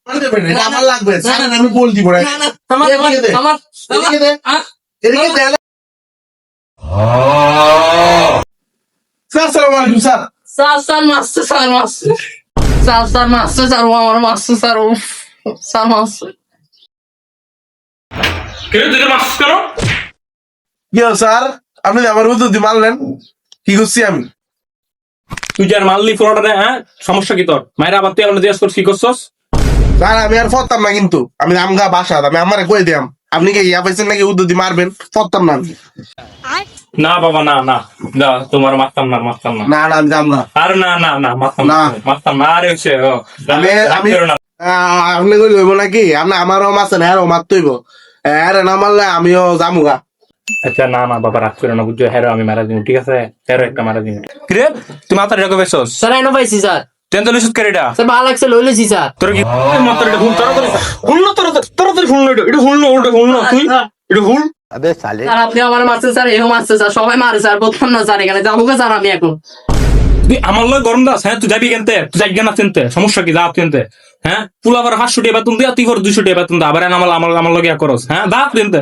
আমার লাগবে স্যার, আমি বল দিব রে। এদিকে দে, এদিকে দে, এদিকে দে। স্যার আসসালামু আলাইকুম স্যার। স্যার মারছে স্যার ও আমার মারছে স্যার ও স্যার মারছে কেন তুই মারছিস কেন? কি হলো স্যার, আপনি আমার উদ্যোগ মারলেন, কি করছি আমি? তুই যার মারলি পুরোটা, হ্যাঁ সমস্যা কি তোর? মায়ের আবার তুই আমরা জিজ্ঞাসা করছিস কি করছস? স্যার আমি আর ফরতাম না, কিন্তু আমি আমগা বাসা আমি আমারে কই দিয়াম, আপনি কি ইয়া পাইছেন নাকি উদ্যোগ মারবেন? ফরতাম না আমি। না বাবা না না না, তোমার মারতাম না মারতাম না। না না আমি যাম না। আরে না না না মারতাম না না। মারতাম না। আরে হচ্ছে আমি আপনি কই লইব নাকি? আপনি আমারও মারছেন, হ্যাঁ মারতইব, হ্যাঁ না মারলে আমিও যামুগা। আচ্ছা না না বাবা রাগ করো না, বুঝছো? হ্যাঁ আমি মারা দিন, ঠিক আছে? হ্যাঁ একটা মারা দিন। কিরে তুই মাথার রেখে পেছস? স্যার এনে পাইছি স্যার। তেন তো লিসুত কেরেটা স্যার ভালো লাগছে লইলেছি স্যার। তোর কি মাথার এটা হুল তাড়াতাড়ি হুল না, তাড়াতাড়ি হুল না, এটা হুল না, ওটা হুল না, তুই এটা হুল। স্যার আপনি আমার মারছেন স্যার, এও মারছে স্যার, সবাই মারে স্যার, বলতাম না স্যার, এখানে যাবো স্যার আমি এখন। তুই আমার লয় গরম দাস, হ্যাঁ তুই যাবি কেনতে? তুই যাই না চিনতে, সমস্যা কি? যা কিনতে, হ্যাঁ পুলা আবার 500 টাকা বেতন দিয়া তুই কর 200 টাকা বেতন দা, আবার আমার লগে করস, হ্যাঁ দা কিনতে।